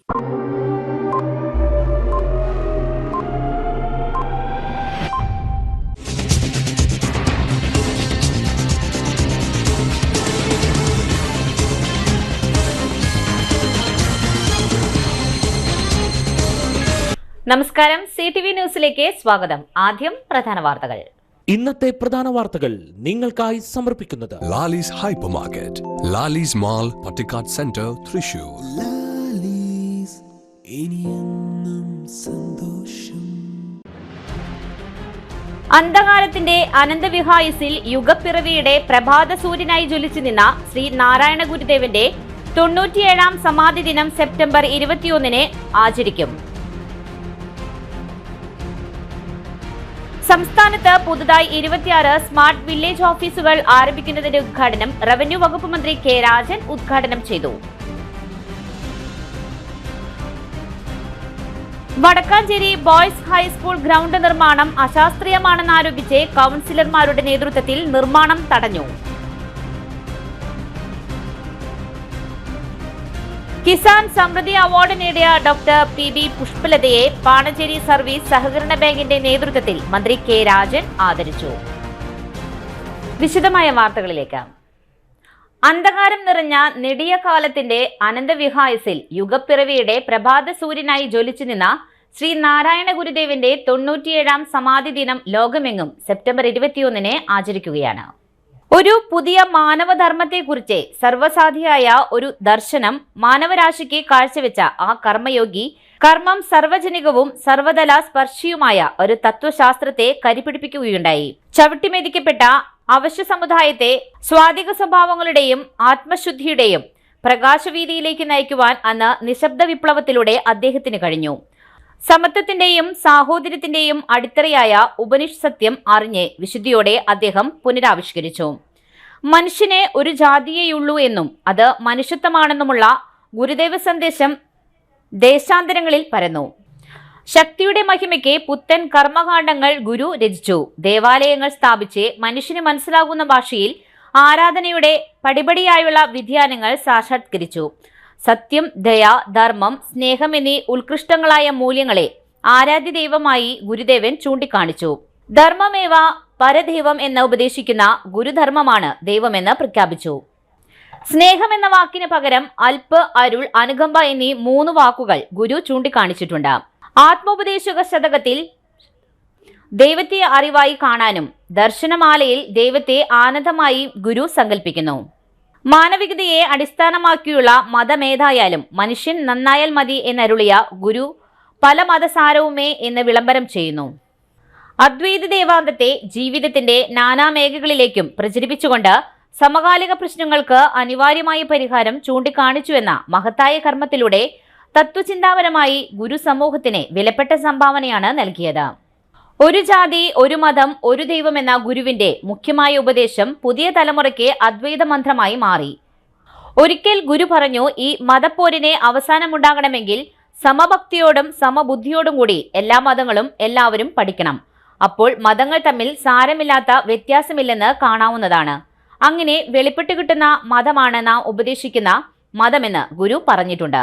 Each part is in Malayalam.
നമസ്കാരം, CTV ന്യൂസിലേക്ക് സ്വാഗതം. ആദ്യം പ്രധാന വാർത്തകൾ. ഇന്നത്തെ പ്രധാന വാർത്തകൾ നിങ്ങൾക്കായി സമർപ്പിക്കുന്നത് Lalees hyper market, Lalees mall, Pattikkad centre, Thrissur. അന്ധകാരത്തിന്റെ അനന്തവിഹായസിൽ യുഗപ്പിറവിയുടെ പ്രഭാത സൂര്യനായി ജ്വലിച്ചു നിന്ന ശ്രീ നാരായണ ഗുരുദേവന്റെ 97ാം സമാധി ദിനം സെപ്റ്റംബർ 21 ആചരിക്കും. സംസ്ഥാനത്ത് പുതുതായി 26 സ്മാർട്ട് വില്ലേജ് ഓഫീസുകൾ ആരംഭിക്കുന്നതിന്റെ ഉദ്ഘാടനം റവന്യൂ വകുപ്പ് മന്ത്രി കെ രാജൻ ഉദ്ഘാടനം ചെയ്തു. വടക്കാഞ്ചേരി ബോയ്സ് ഹൈസ്കൂൾ ഗ്രൗണ്ട് നിർമ്മാണം അശാസ്ത്രീയമാണെന്നാരോപിച്ച് കൌൺസിലർമാരുടെ നേതൃത്വത്തിൽ നിർമ്മാണം തടഞ്ഞു. കിസാൻ സമൃദ്ധി അവാർഡ് നേടിയ ഡോക്ടർ PB പുഷ്പലതയെ പാണഞ്ചേരി സർവീസ് സഹകരണ ബാങ്കിന്റെ നേതൃത്വത്തിൽ മന്ത്രി കെ രാജൻ ആദരിച്ചു. വിശദമായ വാർത്തകളിലേക്ക്. അന്ധകാരം നിറഞ്ഞ നെടിയ കാലത്തിന്റെ അനന്തവിഹായസിൽ യുഗപ്പിറവിയുടെ പ്രഭാത സൂര്യനായി ജ്വലിച്ചു നിന്ന ശ്രീ നാരായണ ഗുരുദേവന്റെ 97ാം സമാധി ദിനം ലോകമെങ്ങും സെപ്റ്റംബർ 21 ആചരിക്കുകയാണ്. ഒരു പുതിയ മാനവധർമ്മത്തെക്കുറിച്ച് സർവ്വസാധിയായ ഒരു ദർശനം മാനവരാശിക്ക് കാഴ്ചവെച്ച ആ കർമ്മയോഗി കർമ്മം സർവ്വജനികവും സർവ്വതല സ്പർശിയുമായ ഒരു തത്വശാസ്ത്രത്തെ കരിപിടിപ്പിക്കുകയുണ്ടായി. ചവിട്ടിമെതിക്കപ്പെട്ട അവശ്യ സമുദായത്തെ സ്വാധിക സ്വഭാവങ്ങളുടെയും ആത്മശുദ്ധിയുടെയും പ്രകാശവീതിയിലേക്ക് നയിക്കുവാൻ അന്ന് നിശബ്ദ വിപ്ലവത്തിലൂടെ അദ്ദേഹത്തിന് കഴിഞ്ഞു. സമത്വത്തിന്റെയും സാഹോദര്യത്തിന്റെയും അടിത്തറയായ ഉപനിഷ് സത്യം അറിഞ്ഞ് വിശുദ്ധിയോടെ അദ്ദേഹം പുനരാവിഷ്കരിച്ചു. മനുഷ്യനെ ഒരു ജാതിയേയുള്ളൂ എന്നും അത് മനുഷ്യത്വമാണെന്നുമുള്ള ഗുരുദേവ സന്ദേശം ദേശാന്തരങ്ങളിൽ പരന്നു. ശക്തിയുടെ മഹിമയ്ക്ക് പുത്തൻ കർമ്മകാണ്ഡങ്ങൾ ഗുരു രചിച്ചു. ദേവാലയങ്ങൾ സ്ഥാപിച്ച് മനുഷ്യന് മനസ്സിലാകുന്ന ഭാഷയിൽ ആരാധനയുടെ പടിപടിയായുള്ള വിധാനങ്ങൾ സാക്ഷാത്കരിച്ചു. സത്യം, ദയ, ധർമ്മം, സ്നേഹം എന്നീ ഉത്കൃഷ്ടങ്ങളായ മൂല്യങ്ങളെ ആരാധ്യ ദൈവമായി ഗുരുദേവൻ ചൂണ്ടിക്കാണിച്ചു. ധർമ്മമേവ പരദൈവം എന്ന് ഉപദേശിക്കുന്ന ഗുരുധർമ്മമാണ് ദൈവമെന്ന് പ്രഖ്യാപിച്ചു. സ്നേഹം എന്ന വാക്കിന് പകരം അൽപ്, അരുൾ, അനുകമ്പ എന്നീ 3 വാക്കുകൾ ഗുരു ചൂണ്ടിക്കാണിച്ചിട്ടുണ്ട്. ആത്മോപദേശക ശതകത്തിൽ ദൈവത്തെ അറിവായി കാണാനും ദർശനമാലയിൽ ദൈവത്തെ ആനന്ദമായി ഗുരു സങ്കല്പിക്കുന്നു. മാനവികതയെ അടിസ്ഥാനമാക്കിയുള്ള മതമേതായാലും മനുഷ്യൻ നന്നായാൽ മതി എന്നരുളിയ ഗുരു പല മതസാരവുമേ എന്ന് വിളംബരം ചെയ്യുന്നു. അദ്വൈത ദേവാന്തത്തെ ജീവിതത്തിന്റെ നാനാമേഖലകളിലേക്കും പ്രചരിപ്പിച്ചുകൊണ്ട് സമകാലിക പ്രശ്നങ്ങൾക്ക് അനിവാര്യമായ പരിഹാരം ചൂണ്ടിക്കാണിച്ചുവെന്ന മഹത്തായ കർമ്മത്തിലൂടെ തത്വചിന്താപരമായി ഗുരു സമൂഹത്തിന് വിലപ്പെട്ട സംഭാവനയാണ് നൽകിയത്. ഒരു ജാതി, ഒരു മതം, ഒരു ദൈവം എന്ന ഗുരുവിന്റെ മുഖ്യമായ ഉപദേശം പുതിയ തലമുറയ്ക്ക് അദ്വൈത മന്ത്രമായി മാറി. ഒരിക്കൽ ഗുരു പറഞ്ഞു, ഈ മതപ്പോരിനെ അവസാനമുണ്ടാകണമെങ്കിൽ സമഭക്തിയോടും സമബുദ്ധിയോടും കൂടി എല്ലാ മതങ്ങളും എല്ലാവരും പഠിക്കണം. അപ്പോൾ മതങ്ങൾ തമ്മിൽ സാരമില്ലാത്ത വ്യത്യാസമില്ലെന്ന് കാണാവുന്നതാണ്. അങ്ങനെ വെളിപ്പെട്ട് കിട്ടുന്ന മതമാണ് നാം ഉപദേശിക്കുന്ന മതമെന്ന് ഗുരു പറഞ്ഞിട്ടുണ്ട്.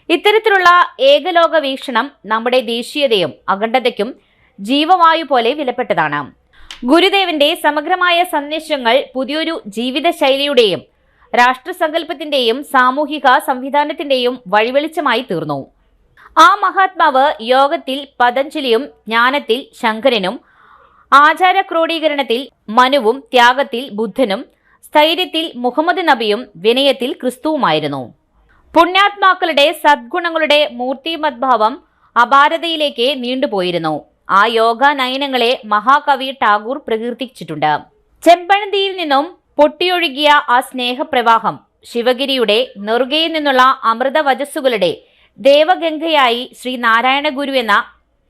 ഇത്തരത്തിലുള്ള ഏകലോക വീക്ഷണം നമ്മുടെ ദേശീയതയും അഖണ്ഡതയ്ക്കും ജീവവായു പോലെ വിലപ്പെട്ടതാണ്. ഗുരുദേവന്റെ സമഗ്രമായ സന്ദേശങ്ങൾ പുതിയൊരു ജീവിത ശൈലിയുടെയും രാഷ്ട്രസങ്കല്പത്തിന്റെയും സാമൂഹിക സംവിധാനത്തിന്റെയും വഴിവെളിച്ചമായി തീർന്നു. ആ മഹാത്മാവ് യോഗത്തിൽ പതഞ്ജലിയും, ജ്ഞാനത്തിൽ ശങ്കരനും, ആചാര ക്രോഡീകരണത്തിൽ മനുവും, ത്യാഗത്തിൽ ബുദ്ധനും, സ്ഥൈര്യത്തിൽ മുഹമ്മദ് നബിയും, വിനയത്തിൽ ക്രിസ്തുവുമായിരുന്നു. പുണ്യാത്മാക്കളുടെ സദ്ഗുണങ്ങളുടെ മൂർത്തിമദ്ഭാവം അപാരതയിലേക്ക് നീണ്ടുപോയിരുന്നു. ആ യോഗ നയനങ്ങളെ മഹാകവി ടാഗോർ പ്രകീർത്തിച്ചിട്ടുണ്ട്. ചെമ്പഴന്തിയിൽ നിന്നും പൊട്ടിയൊഴുകിയ ആ സ്നേഹപ്രവാഹം ശിവഗിരിയുടെ നെറുകയിൽ നിന്നുള്ള അമൃതവചസ്സുകളുടെ ദേവഗംഗയായി ശ്രീ നാരായണ ഗുരു എന്ന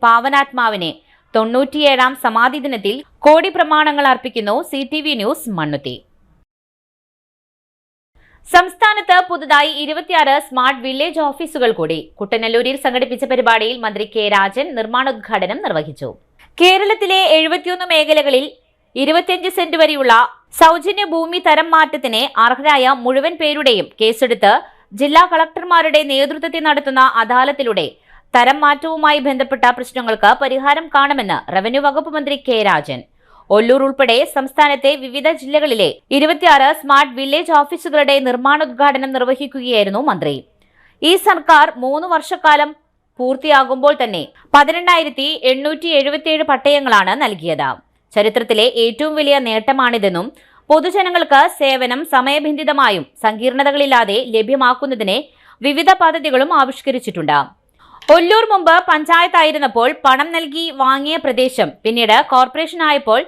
പാവനാത്മാവിനെ 97ാം സമാധി ദിനത്തിൽ കോടി പ്രമാണങ്ങൾ അർപ്പിക്കുന്നു. CTV news Mannuthy. സംസ്ഥാനത്ത് പുതുതായി 26 സ്മാർട്ട് വില്ലേജ് ഓഫീസുകൾ കൂടി. കുട്ടനല്ലൂരിൽ സംഘടിപ്പിച്ച പരിപാടിയിൽ മന്ത്രി കെ രാജൻ നിർമ്മാണോദ്ഘാടനം നിർവഹിച്ചു. കേരളത്തിലെ 71 മേഖലകളിൽ 25 സെന്റ് വരെയുള്ള സൗജന്യ ഭൂമി തരം മാറ്റത്തിന് അർഹരായ മുഴുവൻ പേരുടെയും കേസെടുത്ത് ജില്ലാ കളക്ടർമാരുടെ നേതൃത്വത്തിൽ നടത്തുന്ന അദാലത്തിലൂടെ തരം മാറ്റവുമായി ബന്ധപ്പെട്ട പ്രശ്നങ്ങൾക്ക് പരിഹാരം കാണുമെന്ന് റവന്യൂ വകുപ്പ് മന്ത്രി കെ രാജൻ. ഒല്ലൂർ ഉൾപ്പെടെ സംസ്ഥാനത്തെ വിവിധ ജില്ലകളിലെ 26 സ്മാർട്ട് വില്ലേജ് ഓഫീസുകളുടെ നിർമ്മാണോദ്ഘാടനം നിർവഹിക്കുകയായിരുന്നു മന്ത്രി. ഈ സർക്കാർ 3 വർഷക്കാലം പൂർത്തിയാകുമ്പോൾ തന്നെ 12,877 പട്ടയങ്ങളാണ് നൽകിയത്. ചരിത്രത്തിലെ ഏറ്റവും വലിയ നേട്ടമാണിതെന്നും പൊതുജനങ്ങൾക്ക് സേവനം സമയബന്ധിതമായും സങ്കീർണതകളില്ലാതെ ലഭ്യമാക്കുന്നതിന് വിവിധ പദ്ധതികളും ആവിഷ്കരിച്ചിട്ടുണ്ട്. ഒല്ലൂർ മുമ്പ് പഞ്ചായത്തായിരുന്നപ്പോൾ പണം നൽകി വാങ്ങിയ പ്രദേശം പിന്നീട് കോർപ്പറേഷൻ ആയപ്പോൾ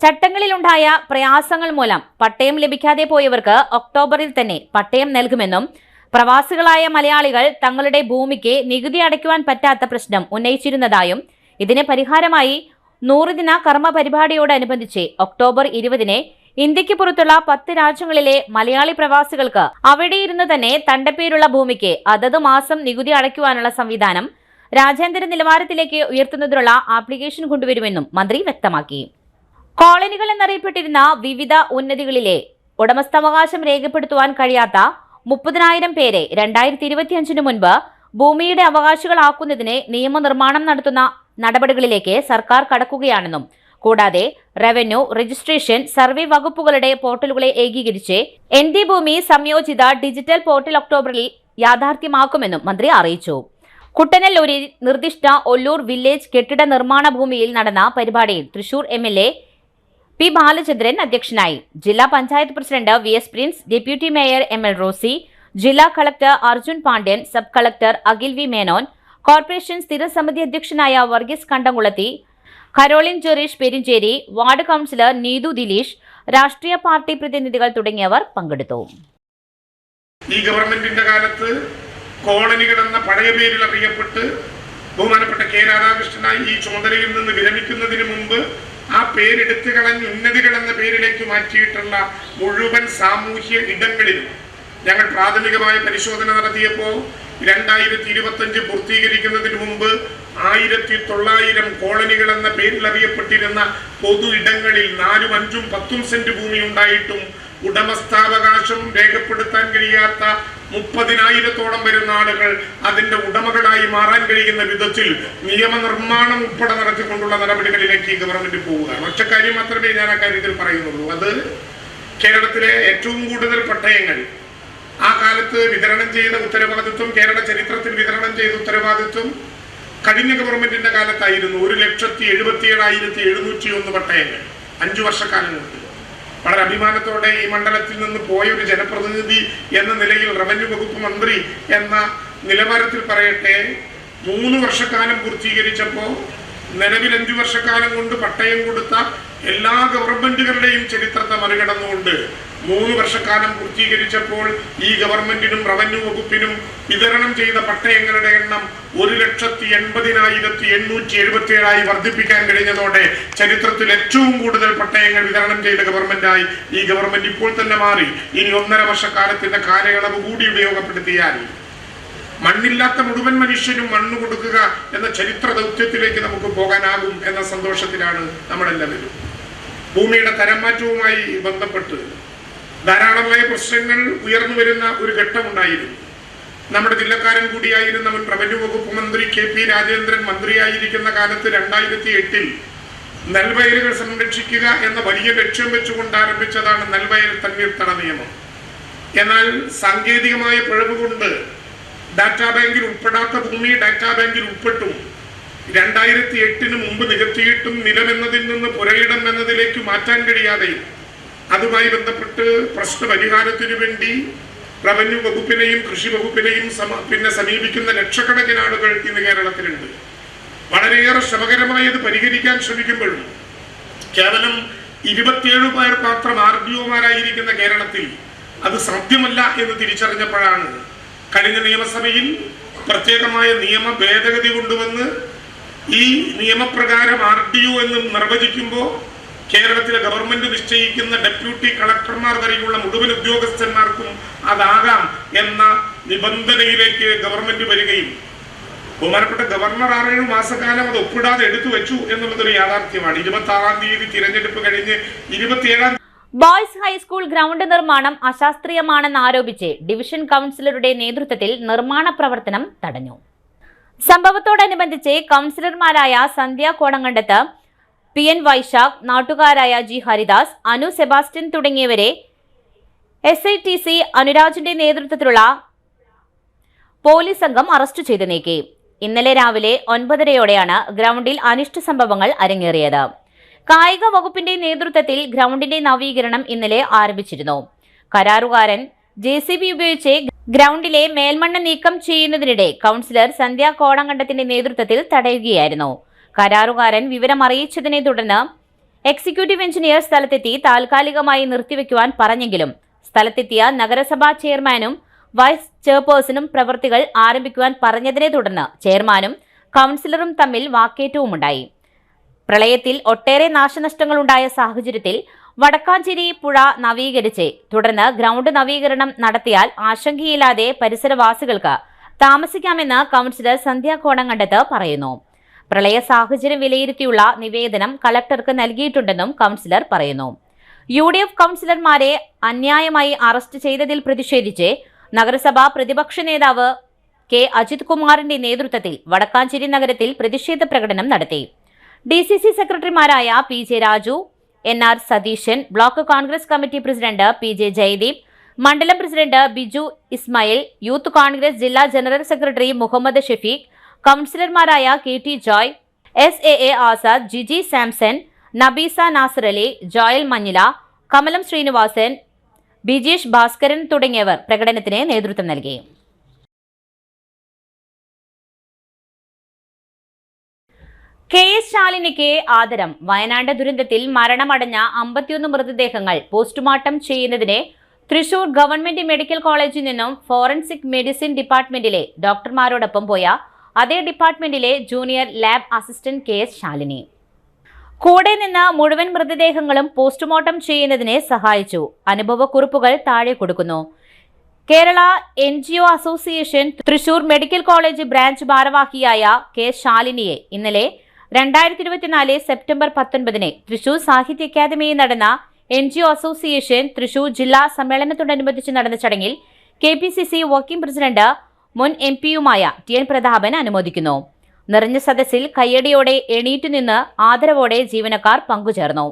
ചട്ടങ്ങളിലുണ്ടായ പ്രയാസങ്ങൾ മൂലം പട്ടയം ലഭിക്കാതെ പോയവർക്ക് ഒക്ടോബറിൽ തന്നെ പട്ടയം നൽകുമെന്നും പ്രവാസികളായ മലയാളികൾ തങ്ങളുടെ ഭൂമിക്ക് നികുതി അടയ്ക്കുവാൻ പറ്റാത്ത പ്രശ്നം ഉന്നയിച്ചിരുന്നതായും ഇതിന് പരിഹാരമായി 100 ദിന കർമ്മ പരിപാടിയോടനുബന്ധിച്ച് ഒക്ടോബർ 20-ന് ഇന്ത്യക്ക് പുറത്തുള്ള 10 രാജ്യങ്ങളിലെ മലയാളി പ്രവാസികൾക്ക് അവിടെയിരുന്ന് തന്നെ തന്റെ പേരുള്ള ഭൂമിക്ക് അതത് മാസം നികുതി അടയ്ക്കുവാനുള്ള സംവിധാനം രാജ്യാന്തര നിലവാരത്തിലേക്ക് ഉയർത്തുന്നതിനുള്ള ആപ്ലിക്കേഷൻ കൊണ്ടുവരുമെന്നും മന്ത്രി വ്യക്തമാക്കി. കോളനികൾ എന്നറിയപ്പെട്ടിരുന്ന വിവിധ ഉന്നതികളിലെ ഉടമസ്ഥാവകാശം രേഖപ്പെടുത്തുവാൻ കഴിയാത്ത 30,000 പേരെ 2025 മുൻപ് ഭൂമിയുടെ അവകാശികളാക്കുന്നതിന് നിയമനിർമ്മാണം നടത്തുന്ന നടപടികളിലേക്ക് സർക്കാർ കടക്കുകയാണെന്നും കൂടാതെ റവന്യൂ, രജിസ്ട്രേഷൻ, സർവേ വകുപ്പുകളുടെ പോർട്ടലുകളെ ഏകീകരിച്ച് എന്റെ ഭൂമി സംയോജിത ഡിജിറ്റൽ പോർട്ടൽ ഒക്ടോബറിൽ യാഥാർത്ഥ്യമാക്കുമെന്നും മന്ത്രി അറിയിച്ചു. കുട്ടനെല്ലൂരിൽ നിർദ്ദിഷ്ട ഒല്ലൂർ വില്ലേജ് കെട്ടിട നിർമ്മാണ ഭൂമിയിൽ നടന്ന പരിപാടിയിൽ തൃശൂർ MLA പി ബാലചന്ദ്രൻ അധ്യക്ഷനായി. ജില്ലാ panchayat president VS Prince, deputy mayor ML Rosy, ജില്ലാ collector Arjun Pandian, sub collector Akhil V Menon, corporation സ്ഥിരസമിതി അധ്യക്ഷനായ Varghese Kandamkulathi, Caroline Jereesh Perincherry, ward councillor Neethu Dileesh, രാഷ്ട്രീയ പാർട്ടി പ്രതിനിധികൾ തുടങ്ങിയവർ പങ്കെടുത്തു. ഈ ഗവൺമെന്റിന്റെ കാലത്ത് കോളനികൾ എന്ന പഴയ പേരിൽ അറിയപ്പെട്ട് ബഹുമാനപ്പെട്ട കെ രാധാകൃഷ്ണനായി ഈ ചുമതലയിൽ നിന്ന് വിരമിക്കുന്നതിന് മുമ്പ് ആ പേരെടുത്തു കളഞ്ഞ് ഉന്നതികൾ എന്ന പേരിലേക്ക് മാറ്റിയിട്ടുള്ള മുഴുവൻ സാമൂഹ്യ ഇടങ്ങളിലും ഞങ്ങൾ പ്രാഥമികമായ പരിശോധന നടത്തിയപ്പോൾ 2025 പൂർത്തീകരിക്കുന്നതിന് മുമ്പ് 1,900 കോളനികൾ എന്ന പേരിൽ അറിയപ്പെട്ടിരുന്ന പൊതു ഇടങ്ങളിൽ 4, 5, 10 സെന്റ് ഭൂമി ഉണ്ടായിട്ടും ഉടമസ്ഥാവകാശം രേഖപ്പെടുത്താൻ കഴിയാത്ത 30,000-ഓളം വരുന്ന ആളുകൾ അതിന്റെ ഉടമകളായി മാറാൻ കഴിയുന്ന വിധത്തിൽ നിയമനിർമ്മാണം ഉൾപ്പെടെ നടത്തിക്കൊണ്ടുള്ള നടപടികളിലേക്ക് ഈ ഗവൺമെന്റ് പോവുകയാണ്. ഒറ്റ കാര്യം മാത്രമേ ഞാൻ ആ കാര്യത്തിൽ പറയുന്നുള്ളൂ. അത് കേരളത്തിലെ ഏറ്റവും കൂടുതൽ പട്ടയങ്ങൾ ആ കാലത്ത് വിതരണം ചെയ്ത ഉത്തരവാദിത്വം, കേരള ചരിത്രത്തിൽ വിതരണം ചെയ്ത ഉത്തരവാദിത്വം കഴിഞ്ഞ ഗവൺമെന്റിന്റെ കാലത്തായിരുന്നു. 1,77,701 പട്ടയങ്ങൾ 5 വർഷക്കാലം കൊണ്ട്. വളരെ അഭിമാനത്തോടെ ഈ മണ്ഡലത്തിൽ നിന്ന് പോയ ഒരു ജനപ്രതിനിധി എന്ന നിലയിൽ റവന്യൂ വകുപ്പ് മന്ത്രി എന്ന നിലവാരത്തിൽ പറയട്ടെ, 3 വർഷക്കാലം പൂർത്തീകരിച്ചപ്പോൾ നിലവിൽ 5 വർഷക്കാലം കൊണ്ട് പട്ടയം കൊടുത്ത എല്ലാ ഗവൺമെന്റുകളുടെയും ചരിത്രത്തെ മറികടന്നുകൊണ്ട് 3 വർഷക്കാലം പൂർത്തീകരിച്ചപ്പോൾ ഈ ഗവൺമെന്റിനും റവന്യൂ വകുപ്പിനും വിതരണം ചെയ്ത പട്ടയങ്ങളുടെ എണ്ണം 1,80,877 വർദ്ധിപ്പിക്കാൻ കഴിഞ്ഞതോടെ ചരിത്രത്തിൽ ഏറ്റവും കൂടുതൽ പട്ടയങ്ങൾ വിതരണം ചെയ്ത ഗവൺമെന്റായി ഈ ഗവൺമെന്റ് ഇപ്പോൾ തന്നെ മാറി. ഇനി 1.5 വർഷക്കാലത്തിന്റെ കാലയളവ് കൂടി ഉപയോഗപ്പെടുത്തിയാൽ മണ്ണില്ലാത്ത മുഴുവൻ മനുഷ്യനും മണ്ണ് കൊടുക്കുക എന്ന ചരിത്ര ദൗത്യത്തിലേക്ക് നമുക്ക് പോകാനാകും എന്ന സന്തോഷത്തിലാണ് നമ്മളെല്ലാവരും. ഭൂമിയുടെ തരംമാറ്റവുമായി ബന്ധപ്പെട്ട് ധാരാളമായ പ്രശ്നങ്ങൾ ഉയർന്നു വരുന്ന ഒരു ഘട്ടമുണ്ടായിരുന്നു. നമ്മുടെ ജില്ലക്കാരൻ കൂടിയായിരുന്ന മുൻ റവന്യൂ വകുപ്പ് മന്ത്രി KP രാജേന്ദ്രൻ മന്ത്രിയായിരിക്കുന്ന കാലത്ത് 2008 നെൽവയലുകൾ സംരക്ഷിക്കുക എന്ന വലിയ ലക്ഷ്യം വെച്ചുകൊണ്ട് ആരംഭിച്ചതാണ് നെൽവയൽ തണ്ണീർത്തട നിയമം. എന്നാൽ സാങ്കേതികമായ പിഴവ് കൊണ്ട് ഡാറ്റാ ബാങ്കിൽ ഉൾപ്പെടാത്ത ഭൂമി ഡാറ്റാ ബാങ്കിൽ ഉൾപ്പെട്ടും 2008 മുമ്പ് നികത്തിയിട്ടും നിലമെന്നതിൽ നിന്ന് പുരയിടം എന്നതിലേക്ക് മാറ്റാൻ കഴിയാതെയും അതുമായി ബന്ധപ്പെട്ട് പ്രശ്ന പരിഹാരത്തിനു വേണ്ടി റവന്യൂ വകുപ്പിനെയും കൃഷി വകുപ്പിനെയും സമീപിക്കുന്ന ലക്ഷക്കണക്കിന് ആളുകൾ ഇന്ന് കേരളത്തിലുണ്ട്. വളരെയേറെ ശ്രമകരമായി അത് പരിഹരിക്കാൻ ശ്രമിക്കുമ്പോഴും കേവലം 27 പേർ മാത്രം RDOമാരായിരിക്കുന്ന കേരളത്തിൽ അത് സാധ്യമല്ല എന്ന് തിരിച്ചറിഞ്ഞപ്പോഴാണ് കഴിഞ്ഞ നിയമസഭയിൽ പ്രത്യേകമായ നിയമ ഭേദഗതി കൊണ്ടുവന്ന് ഈ നിയമപ്രകാരം RDO എന്ന് നിർവചിക്കുമ്പോൾ കേരളത്തിലെ ഗവൺമെന്റ് നിശ്ചയിക്കുന്ന ഡെപ്യൂട്ടി കളക്ടർമാർ വരെയുള്ള മുഴുവൻ ഉദ്യോഗസ്ഥന്മാർക്കും അതാകാം എന്ന നിബന്ധനയിലേക്ക് ഗവൺമെന്റ് വരികയും ബഹുമാനപ്പെട്ട ഗവർണർ 6 മാസക്കാലം അത് ഒപ്പിടാതെ എടുത്തു വെച്ചു എന്നുള്ളതൊരു യാഥാർത്ഥ്യമാണ്. 26-ാം തീയതി തിരഞ്ഞെടുപ്പ് കഴിഞ്ഞ് 27-ാം ബോയ്സ് ഹൈസ്കൂൾ ഗ്രൗണ്ട് നിർമ്മാണം അശാസ്ത്രീയമാണെന്നാരോപിച്ച് ഡിവിഷൻ കൗൺസിലറുടെ നേതൃത്വത്തിൽ നിർമ്മാണ പ്രവർത്തനം തടഞ്ഞു. സംഭവത്തോടനുബന്ധിച്ച് കൗൺസിലർമാരായ സന്ധ്യ കോടങ്കണ്ടത്ത്, PN വൈശാഖ്, നാട്ടുകാരായ G ഹരിദാസ്, അനു സെബാസ്റ്റ്യൻ തുടങ്ങിയവരെ SITC അനുരാജിന്റെ നേതൃത്വത്തിലുള്ള പോലീസ് സംഘം അറസ്റ്റ് ചെയ്ത് നീക്കി. ഇന്നലെ രാവിലെ 9:30യോടെയാണ് ഗ്രൗണ്ടിൽ അനിഷ്ട സംഭവങ്ങൾ അരങ്ങേറിയത്. കായിക വകുപ്പിന്റെ നേതൃത്വത്തിൽ ഗ്രൗണ്ടിന്റെ നവീകരണം ഇന്നലെ ആരംഭിച്ചിരുന്നു. കരാറുകാരൻ JCB ഉപയോഗിച്ച് ഗ്രൗണ്ടിലെ മേൽമണ്ണ് നീക്കം ചെയ്യുന്നതിനിടെ കൗൺസിലർ സന്ധ്യ കോടങ്കണ്ടത്തിന്റെ നേതൃത്വത്തിൽ തടയുകയായിരുന്നു. കരാറുകാരൻ വിവരമറിയിച്ചതിനെ തുടർന്ന് എക്സിക്യൂട്ടീവ് എഞ്ചിനീയർ സ്ഥലത്തെത്തി താൽക്കാലികമായി നിർത്തിവെക്കുവാൻ പറഞ്ഞെങ്കിലും സ്ഥലത്തെത്തിയ നഗരസഭാ ചെയർമാനും വൈസ് ചെയർപേഴ്സണും പ്രവൃത്തികൾ ആരംഭിക്കുവാൻ പറഞ്ഞതിനെ തുടർന്ന് ചെയർമാനും കൗൺസിലറും തമ്മിൽ വാക്കേറ്റവുമുണ്ടായി. പ്രളയത്തിൽ ഒട്ടേറെ നാശനഷ്ടങ്ങളുണ്ടായ സാഹചര്യത്തിൽ വടക്കാഞ്ചേരി പുഴ നവീകരിച്ച് തുടർന്ന് ഗ്രൗണ്ട് നവീകരണം നടത്തിയാൽ ആശങ്കയില്ലാതെ പരിസരവാസികൾക്ക് താമസിക്കാമെന്ന് കൗൺസിലർ സന്ധ്യ കോടങ്കണ്ടത്ത് പറയുന്നു. പ്രളയ സാഹചര്യം വിലയിരുത്തിയുള്ള നിവേദനം കളക്ടർക്ക് നൽകിയിട്ടുണ്ടെന്നും കൗൺസിലർ പറയുന്നു. UDF കൗൺസിലർമാരെ അന്യായമായി അറസ്റ്റ് ചെയ്തതിൽ പ്രതിഷേധിച്ച് നഗരസഭാ പ്രതിപക്ഷ നേതാവ് K അജിത് കുമാറിന്റെ നേതൃത്വത്തിൽ വടക്കാഞ്ചേരി നഗരത്തിൽ പ്രതിഷേധ പ്രകടനം നടത്തി. DCC സെക്രട്ടറിമാരായ PJ Raju, NR Satheesan, block Congress committee president PJ Jayadeep, മണ്ഡലം പ്രസിഡന്റ് ബിജു ഇസ്മായിൽ, യൂത്ത് കോൺഗ്രസ് ജില്ലാ ജനറൽ സെക്രട്ടറി മുഹമ്മദ് ഷഫീഖ്, കൗൺസിലർമാരായ KT Joy, SAA Azad, Jiji Samson, Nabeesa Nasar Ali, Joel Manjila, Kamalam Sreenivasan, Bijesh Bhaskaran തുടങ്ങിയവർ പ്രകടനത്തിന് നേതൃത്വം നൽകി. KS ശാലിനിക്ക് ആദരം. വയനാട് ദുരന്തത്തിൽ മരണമടഞ്ഞ 51 മൃതദേഹങ്ങൾ പോസ്റ്റ്മോർട്ടം ചെയ്യുന്നതിന് തൃശൂർ ഗവൺമെന്റ് മെഡിക്കൽ കോളേജിൽ നിന്നും ഫോറൻസിക് മെഡിസിൻ ഡിപ്പാർട്ട്മെന്റിലെ ഡോക്ടർമാരോടൊപ്പം പോയ അതേ ഡിപ്പാർട്ട്മെന്റിലെ junior lab assistant KS Shalini കൂടെ നിന്ന് മുഴുവൻ മൃതദേഹങ്ങളും പോസ്റ്റ്മോർട്ടം ചെയ്യുന്നതിന് സഹായിച്ചു. അനുഭവക്കുറിപ്പുകൾ താഴെ കൊടുക്കുന്നു. Kerala NGO association Thrissur medical college branch ഭാരവാഹിയായ KS ശാലിനിയെ ഇന്നലെ 2024 സെപ്റ്റംബർ 19 തൃശൂർ സാഹിത്യ അക്കാദമിയിൽ നടന്ന NGO അസോസിയേഷൻ തൃശൂർ ജില്ലാ സമ്മേളനത്തോടനുബന്ധിച്ച് നടന്ന ചടങ്ങിൽ KPCC വർക്കിംഗ് പ്രസിഡന്റ് മുൻ MP-യുമായ TN പ്രതാപൻ അനുമോദിക്കുന്നു. നിറഞ്ഞ സദസ്സിൽ കയ്യടിയോടെ എണീറ്റുനിന്ന് ആദരവോടെ ജീവനക്കാർ പങ്കുചേർന്നു.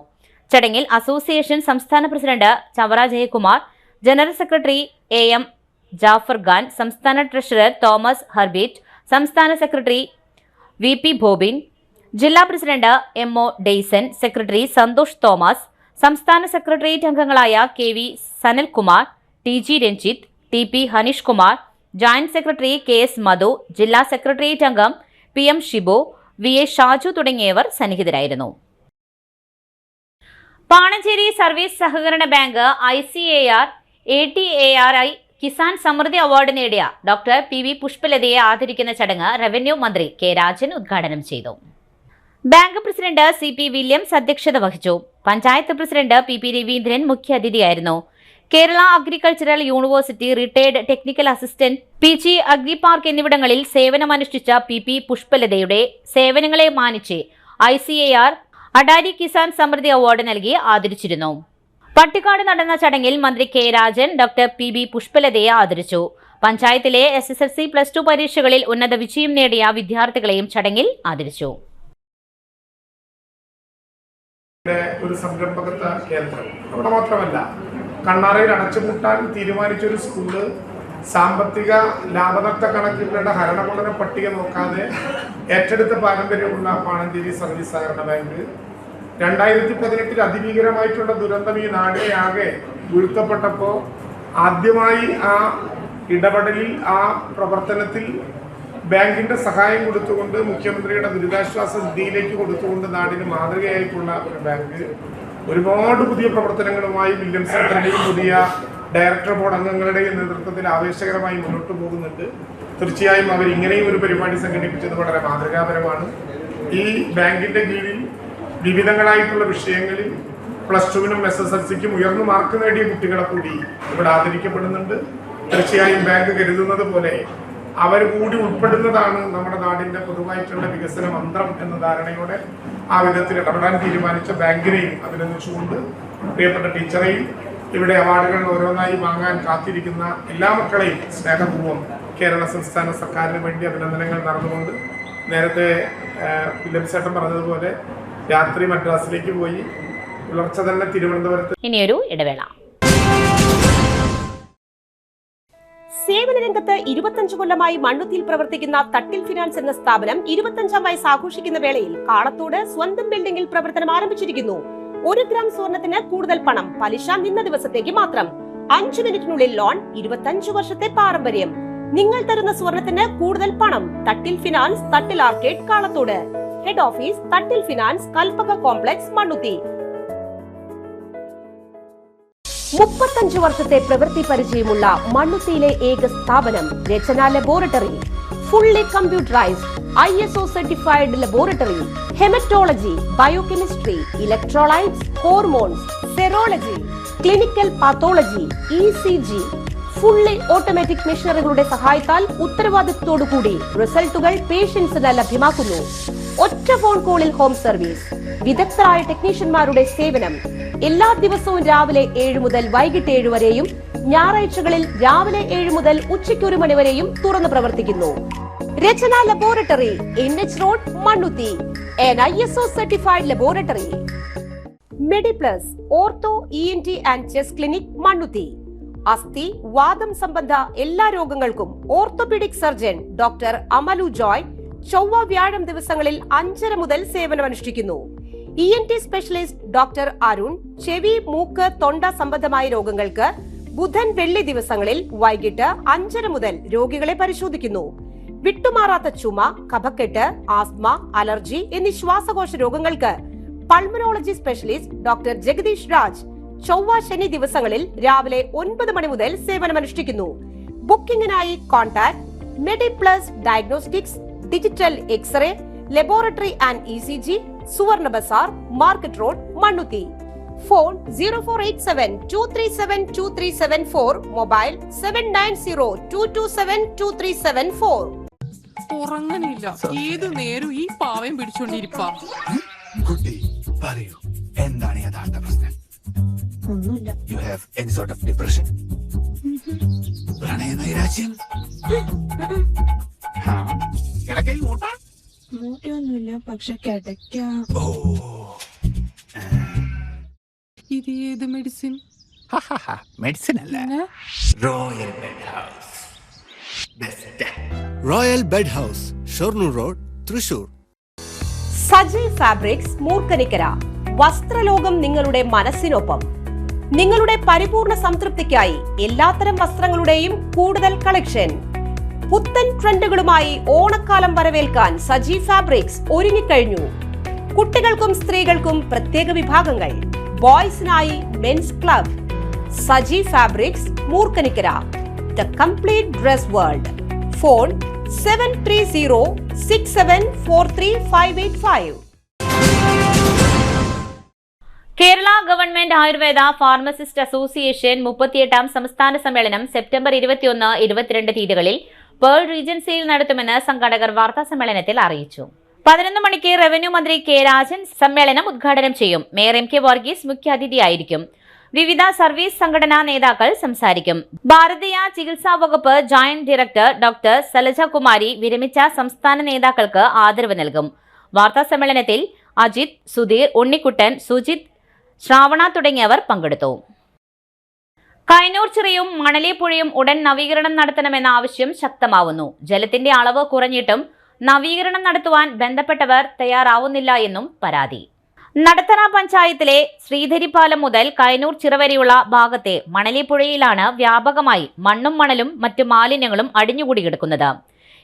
ചടങ്ങിൽ അസോസിയേഷൻ സംസ്ഥാന president Chavara Jayakumar, general secretary AM Jafar Khan, സംസ്ഥാന ട്രഷറർ തോമസ് ഹർബീറ്റ്, സംസ്ഥാന സെക്രട്ടറി VP ബോബിൻ, ജില്ലാ president MO Dayson, secretary Santhosh Thomas, സംസ്ഥാന സെക്രട്ടേറിയറ്റ് അംഗങ്ങളായ KV Sanalkumar, TG Ranjith, TP Haneesh Kumar, joint secretary KS Madhu, ജില്ലാ സെക്രട്ടേറിയറ്റ് അംഗം PM ഷിബു, VA ഷാജു തുടങ്ങിയവർ സന്നിഹിതരായിരുന്നു. പാണഞ്ചേരി സർവീസ് സഹകരണ bank ICAR ATARI Kisan Samriddhi award നേടിയ ഡോക്ടർ PV പുഷ്പലതയെ ആദരിക്കുന്ന ചടങ്ങ് റവന്യൂ മന്ത്രി K രാജൻ ഉദ്ഘാടനം ചെയ്തു. ബാങ്ക് പ്രസിഡന്റ് CP വില്യംസ് അധ്യക്ഷത വഹിച്ചു. പഞ്ചായത്ത് പ്രസിഡന്റ് PP രവീന്ദ്രൻ മുഖ്യാതിഥിയായിരുന്നു. Kerala agricultural university retired technical assistant, PG agri park എന്നിവിടങ്ങളിൽ സേവനമനുഷ്ഠിച്ച PP പുഷ്പലതയുടെ സേവനങ്ങളെ മാനിച്ച് ICAR അഡാരി കിസാൻ സമൃദ്ധി അവാർഡ് നൽകി ആദരിച്ചിരുന്നു. പട്ടിക്കാട് നടന്ന ചടങ്ങിൽ മന്ത്രി K രാജൻ ഡോക്ടർ PB പുഷ്പലതയെ ആദരിച്ചു. പഞ്ചായത്തിലെ SSLC +2 പരീക്ഷകളിൽ ഉന്നത വിജയം നേടിയ വിദ്യാർത്ഥികളെയും ചടങ്ങിൽ ആദരിച്ചു. ഒരു സംരംഭകത്വ കേന്ദ്രം അവിടെ മാത്രമല്ല, കണ്ണാറയിൽ അടച്ചുപൂട്ടാൻ തീരുമാനിച്ചൊരു സ്കൂള് സാമ്പത്തിക ലാഭനഷ്ട കണക്കുകളുടെ ഹരണകുളന പട്ടിക നോക്കാതെ ഏറ്റെടുത്ത പാരമ്പര്യമുള്ള പാണഞ്ചേരി സർവീസ് സഹകരണ ബാങ്ക് 2018 അതിഭീകരമായിട്ടുള്ള ദുരന്തം ഈ നാടിനെ ആകെ വീഴ്ത്തപ്പെട്ടപ്പോൾ ആദ്യമായി ആ ഇടപെടലിൽ, ആ പ്രവർത്തനത്തിൽ ബാങ്കിന്റെ സഹായം കൊടുത്തുകൊണ്ട് മുഖ്യമന്ത്രിയുടെ ദുരിതാശ്വാസ നിധിയിലേക്ക് കൊടുത്തുകൊണ്ട് നാടിന് മാതൃകയായിട്ടുള്ള ഒരു ബാങ്ക് ഒരുപാട് പുതിയ പ്രവർത്തനങ്ങളുമായി വില്യംസ് സെന്ററിന്റെയും പുതിയ ഡയറക്ടർ ബോർഡ് അംഗങ്ങളുടെയും നേതൃത്വത്തിൽ ആവേശകരമായി മുന്നോട്ട് പോകുന്നുണ്ട്. തീർച്ചയായും അവർ ഇങ്ങനെയും ഒരു പരിപാടി സംഘടിപ്പിച്ചത് വളരെ മാതൃകാപരമാണ്. ഈ ബാങ്കിന്റെ കീഴിൽ വിവിധങ്ങളായിട്ടുള്ള വിഷയങ്ങളിൽ +2-നും SSLC-ക്കും ഉയർന്ന മാർക്ക് നേടിയ കുട്ടികളെ കൂടി ഇവിടെ ആദരിക്കപ്പെടുന്നുണ്ട്. തീർച്ചയായും ബാങ്ക് കരുതുന്നത് പോലെ അവർ കൂടി ഉൾപ്പെടുന്നതാണ് നമ്മുടെ നാടിന്റെ പൊതുവായിട്ടുള്ള വികസന മന്ത്രം എന്ന ധാരണയോടെ ആ വിധത്തിൽ ഇടപെടാൻ തീരുമാനിച്ച ബാങ്കിനെയും അഭിനന്ദിച്ചുകൊണ്ട് പ്രിയപ്പെട്ട ടീച്ചറെയും ഇവിടെ അവാർഡുകൾ ഓരോന്നായി വാങ്ങാൻ കാത്തിരിക്കുന്ന എല്ലാ മക്കളെയും സ്നേഹപൂർവ്വം കേരള സംസ്ഥാന സർക്കാരിന് വേണ്ടി അഭിനന്ദനങ്ങൾ നടന്നുകൊണ്ട് നേരത്തെ ഫിലിംസേട്ടൻ പറഞ്ഞതുപോലെ രാത്രി മദ്രാസിലേക്ക് പോയി പുലർച്ചെ തന്നെ തിരുവനന്തപുരത്ത്. ഇനിയൊരു ഇടവേള. സേവന രംഗത്ത് 25 കൊല്ലമായി മണ്ണുത്തിയിൽ പ്രവർത്തിക്കുന്ന തട്ടിൽ ഫിനാൻസ് എന്ന സ്ഥാപനം 25ാം വയസ്സ് ആഘോഷിക്കുന്ന വേളയിൽ കാളത്തോട് സ്വന്തം ബിൽഡിംഗിൽ പ്രവർത്തനം ആരംഭിച്ചിരിക്കുന്നു. 1 ഗ്രാം സ്വർണത്തിന് കൂടുതൽ പണം, പലിശ നിന്ന ദിവസത്തേക്ക് മാത്രം. 5 മിനിറ്റിനുള്ളിൽ ലോൺ, 25 വർഷത്തെ പാരമ്പര്യം. നിങ്ങൾ തരുന്ന സ്വർണത്തിന് കൂടുതൽ പണം. Thattil finance, Thattil arcade, Kalathode. Head office Thattil finance, Kalpaka complex, Mannuthy. 35 വർഷത്തെ പ്രവൃത്തി പരിചയമുള്ള മണ്ണുത്തിയിലെ ഏക സ്ഥാപനം Rachana laboratory. Fully computerised, ISO certified laboratory. Haematology, biochemistry, electrolytes, hormones, serology, clinical pathology, ECG. Fully automatic മെഷീനറികളുടെ സഹായത്താൽ ഉത്തരവാദിത്വത്തോടുകൂടി റിസൾട്ടുകൾ പേഷ്യൻസിന് ലഭ്യമാക്കുന്നു. ഒറ്റ ഫോൺ കോളിൽ ഹോം സർവീസ്. വിദഗ്ധരായ ടെക്നീഷ്യന്മാരുടെ സേവനം. എല്ലാ ദിവസവും രാവിലെ 7 മുതൽ വൈകിട്ട് 7 വരെയും ഞായറാഴ്ചകളിൽ രാവിലെ 7 മുതൽ ഉച്ചയ്ക്ക് 1 മണി വരെയും തുറന്നു പ്രവർത്തിക്കുന്നു. Rachana laboratory, NH road, Mannuthy. ISO certified laboratory. Mediplus, ortho, ENT and chest clinic, Mannuthy. അസ്ഥി, വാദം സംബന്ധ എല്ലാ രോഗങ്ങൾക്കും orthopaedic surgeon doctor Amalu Joy ചൊവ്വ വ്യാഴം ദിവസങ്ങളിൽ 5:30 മുതൽ സേവനമനുഷ്ഠിക്കുന്നു. ENT സ്പെഷ്യലിസ്റ്റ് ഡോക്ടർ അരുൺ ചെവി, മൂക്ക്, തൊണ്ട സംബന്ധമായ രോഗങ്ങൾക്ക് ബുധൻ, വെള്ളി ദിവസങ്ങളിൽ വൈകിട്ട് 5:30 മുതൽ രോഗികളെ പരിശോധിക്കുന്നു. വിട്ടുമാറാത്ത ചുമ, കഫക്കെട്ട്, ആസ്മ, അലർജി എന്നീ ശ്വാസകോശ രോഗങ്ങൾക്ക് pulmonology specialist doctor Jagadish Raj ചൊവ്വ, ശനി ദിവസങ്ങളിൽ രാവിലെ 9 മണി മുതൽ സേവനമനുഷ്ഠിക്കുന്നു. ബുക്കിംഗിനായി contact Mediplus diagnostics, digital X ray, laboratory and ECG, Suvarna Bazar, market road, Mannuthy. Phone 0487-237-2374, mobile 790227-2374. ഉറങ്ങണില്ല, ഏതു നേരം ഈ പാവം പിടിച്ചോണ്ടിരിപ്പാ. കുട്ടി പറയൂ, എന്താണ് യഥാർത്ഥ പ്രശ്നം? ഒന്നുമില്ല. You have any sort of depression? പ്രണയ നൈരാശ്യം? കിടക്കയിൽ മൂട്ടാ? മൂട്ടിയൊന്നുമില്ല, പക്ഷെ കിടക്കാം. ഓ, ഇത് ഏത് മെഡിസിൻ? മെഡിസിൻ അല്ല, royal bed house. Royal bed house, Shoranur road, Thrissur. Saji fabrics, Moorkanikkara. വസ്ത്രലോകം നിങ്ങളുടെ മനസ്സിനൊപ്പം. നിങ്ങളുടെ പരിപൂർണ സംതൃപ്തിക്കായി എല്ലാത്തരം വസ്ത്രങ്ങളുടെയും കൂടുതൽ കളക്ഷൻ. പുത്തൻ ട്രെൻഡുകളുമായി ഓണക്കാലം വരവേൽക്കാൻ സജി ഫാബ്രിക്സ് ഒരുങ്ങിക്കഴിഞ്ഞു. കുട്ടികൾക്കും സ്ത്രീകൾക്കും പ്രത്യേക വിഭാഗങ്ങൾ. ബോയ്സിനായി men's club. Saji fabrics, Moorkanikkara. The complete dress world. Phone 7306743585. Kerala government Ayurveda pharmacist association 38ാം സംസ്ഥാന സമ്മേളനം സെപ്റ്റംബർ 21, 22 തീയതികളിൽ പേൾ റീജൻസിയിൽ നടത്തുമെന്ന് സംഘാടകർ വാർത്താ സമ്മേളനത്തിൽ അറിയിച്ചു. 11 മണിക്ക് റവന്യൂ മന്ത്രി കെ രാജൻ സമ്മേളനം ഉദ്ഘാടനം ചെയ്യും. മേയർ MK വർഗീസ് മുഖ്യാതിഥിയായിരിക്കും. വിവിധ സർവീസ് സംഘടനാ നേതാക്കൾ സംസാരിക്കും. ഭാരതീയ ചികിത്സാ വകുപ്പ് joint director doctor Salaja Kumari വിരമിച്ച സംസ്ഥാന നേതാക്കൾക്ക് ആദരവ് നൽകും. വാർത്താ സമ്മേളനത്തിൽ അജിത്, സുധീർ, ഉണ്ണിക്കുട്ടൻ, സുജിത്, ശ്രാവണ തുടങ്ങിയവർ പങ്കെടുത്തു. കൈനൂർ ചിറയും മണലിപ്പുഴയും ഉടൻ നവീകരണം നടത്തണമെന്ന ആവശ്യം ശക്തമാവുന്നു. ജലത്തിന്റെ അളവ് കുറഞ്ഞിട്ടും നവീകരണം നടത്തുവാൻ ബന്ധപ്പെട്ടവർ തയ്യാറാവുന്നില്ല എന്നും പരാതി. നടത്തറ പഞ്ചായത്തിലെ ശ്രീധരിപ്പാലം മുതൽ കൈനൂർ ചിറ വരെയുള്ള ഭാഗത്തെ മണലിപ്പുഴയിലാണ് വ്യാപകമായി മണ്ണും മണലും മറ്റു മാലിന്യങ്ങളും അടിഞ്ഞുകൂടി കിടക്കുന്നത്.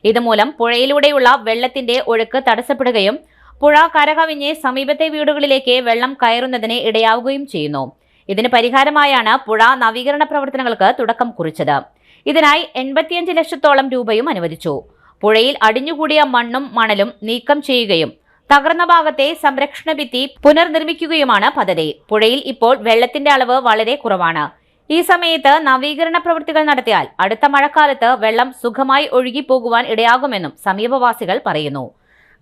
ഇതുമൂലം പുഴയിലൂടെയുള്ള വെള്ളത്തിന്റെ ഒഴുക്ക് തടസ്സപ്പെടുകയും പുഴ കരകവിഞ്ഞ് സമീപത്തെ വീടുകളിലേക്ക് വെള്ളം കയറുന്നതിന് ഇടയാവുകയും ചെയ്യുന്നു. ഇതിന് പരിഹാരമായാണ് പുഴ നവീകരണ പ്രവർത്തനങ്ങൾക്ക് തുടക്കം കുറിച്ചത്. ഇതിനായി 85 ലക്ഷത്തോളം രൂപയും അനുവദിച്ചു. പുഴയിൽ അടിഞ്ഞുകൂടിയ മണ്ണും മണലും നീക്കം ചെയ്യുകയും തകർന്ന ഭാഗത്തെ സംരക്ഷണ ഭിത്തി പുനർനിർമ്മിക്കുകയുമാണ് പദ്ധതി. പുഴയിൽ ഇപ്പോൾ വെള്ളത്തിന്റെ അളവ് വളരെ കുറവാണ്. ഈ സമയത്ത് നവീകരണ പ്രവൃത്തികൾ നടത്തിയാൽ അടുത്ത മഴക്കാലത്ത് വെള്ളം സുഖമായി ഒഴുകിപ്പോകുവാൻ ഇടയാകുമെന്നും സമീപവാസികൾ പറയുന്നു.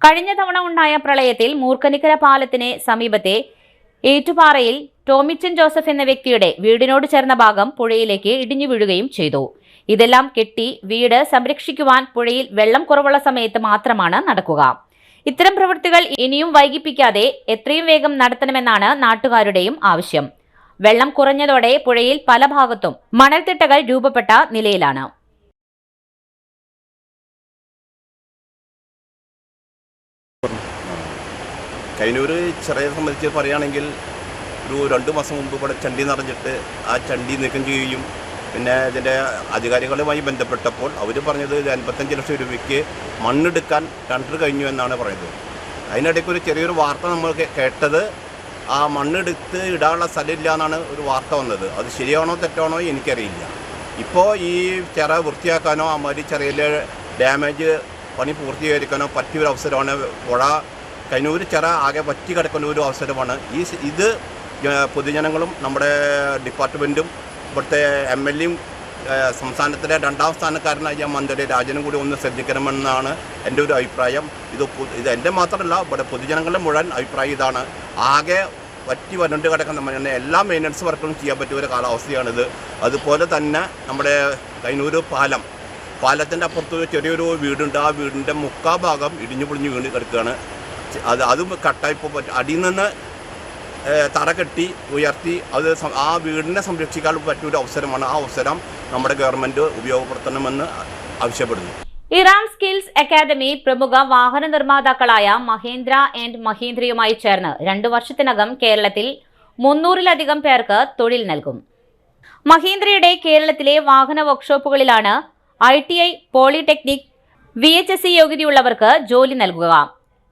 കഴിഞ്ഞ തവണ ഉണ്ടായ പ്രളയത്തിൽ മൂർക്കനിക്കര പാലത്തിന് സമീപത്തെ ഏറ്റുപാറയിൽ ടോമിച്ചൻ ജോസഫ് എന്ന വ്യക്തിയുടെ വീടിനോട് ചേർന്ന ഭാഗം പുഴയിലേക്ക് ഇടിഞ്ഞു വീഴുകയും ചെയ്തു. ഇതെല്ലാം കെട്ടി വീട് സംരക്ഷിക്കുവാൻ പുഴയിൽ വെള്ളം കുറവുള്ള സമയത്ത് മാത്രമാണ് നടക്കുക. ഇത്തരം പ്രവൃത്തികൾ ഇനിയും വൈകിപ്പിക്കാതെ എത്രയും വേഗം നടത്തണമെന്നാണ് നാട്ടുകാരുടെയും ആവശ്യം. വെള്ളം കുറഞ്ഞതോടെ പുഴയിൽ പല ഭാഗത്തും മണൽത്തിട്ടകൾ രൂപപ്പെട്ട നിലയിലാണ്. കൈനൂര് ചെറിയ സംബന്ധിച്ച് പറയുകയാണെങ്കിൽ ഒരു 2 മാസം മുമ്പ് ഇവിടെ ചണ്ടി നിറഞ്ഞിട്ട് ആ ചണ്ടി നീക്കം ചെയ്യുകയും പിന്നെ ഇതിൻ്റെ അധികാരികളുമായി ബന്ധപ്പെട്ടപ്പോൾ അവർ പറഞ്ഞത് 55 ലക്ഷം രൂപയ്ക്ക് മണ്ണെടുക്കാൻ ടെൻഡർ കഴിഞ്ഞു എന്നാണ് പറയുന്നത്. അതിനിടയ്ക്ക് ഒരു ചെറിയൊരു വാർത്ത നമ്മൾ കേട്ടത് ആ മണ്ണെടുത്ത് ഇടാനുള്ള സ്ഥലമില്ല എന്നാണ് ഒരു വാർത്ത വന്നത്. അത് ശരിയാണോ തെറ്റാണോ എനിക്കറിയില്ല. ഇപ്പോൾ ഈ ചിറ വൃത്തിയാക്കാനോ അമാതിരി ചെറിയ ഡാമേജ് പണി പൂർത്തീകരിക്കാനോ പറ്റിയൊരു അവസരമാണ്. പുഴ കൈനൂര് ചിറ ആകെ വറ്റി കിടക്കുന്ന ഒരു അവസരമാണ്. ഇത് പൊതുജനങ്ങളും നമ്മുടെ ഡിപ്പാർട്ട്മെൻറ്റും ഇവിടുത്തെ MLAയും സംസ്ഥാനത്തിലെ 2ാം സ്ഥാനക്കാരനായ മന്ത്രി രാജനും കൂടി ഒന്ന് ശ്രദ്ധിക്കണമെന്നാണ് എൻ്റെ ഒരു അഭിപ്രായം. ഇത് എൻ്റെ മാത്രമല്ല, ഇവിടെ പൊതുജനങ്ങളുടെ മുഴുവൻ അഭിപ്രായം ഇതാണ്. ആകെ വറ്റി വരണ്ട് കിടക്കുന്ന എല്ലാ മെയിൻ്റനൻസ് വർക്കുകളും ചെയ്യാൻ പറ്റിയ ഒരു കാലാവസ്ഥയാണിത്. അതുപോലെ തന്നെ നമ്മുടെ കൈനൂര് പാലത്തിൻ്റെ അപ്പുറത്ത് ചെറിയൊരു വീടുണ്ട്. ആ വീടിൻ്റെ മുക്കാൽ ഭാഗം ഇടിഞ്ഞു പൊളിഞ്ഞ് വീണ് കിടക്കുകയാണ്. അതും കട്ടായിപ്പോൾ അടിയിൽ നിന്ന് തറ കെട്ടി ഉയർത്തി അത് ആ വീടിനെ സംരക്ഷിക്കാൻ പറ്റിയൊരു അവസരമാണ്. ആ അവസരം നമ്മുടെ ഗവൺമെൻറ് ഉപയോഗപ്പെടുത്തണമെന്ന് ആവശ്യപ്പെടുന്നു. ഇറാം സ്കിൽസ് അക്കാദമി പ്രമുഖ വാഹന നിർമ്മാതാക്കളായ മഹീന്ദ്ര ആൻഡ് മഹീന്ദ്രയുമായി ചേർന്ന് 2 വർഷത്തിനകം കേരളത്തിൽ 300-ലധികം പേർക്ക് തൊഴിൽ നൽകും. മഹീന്ദ്രയുടെ കേരളത്തിലെ വാഹന വർക്ക്ഷോപ്പുകളിലാണ് ITI, പോളിടെക്നിക്, VHSE യോഗ്യതയുള്ളവർക്ക് ജോലി നൽകുക.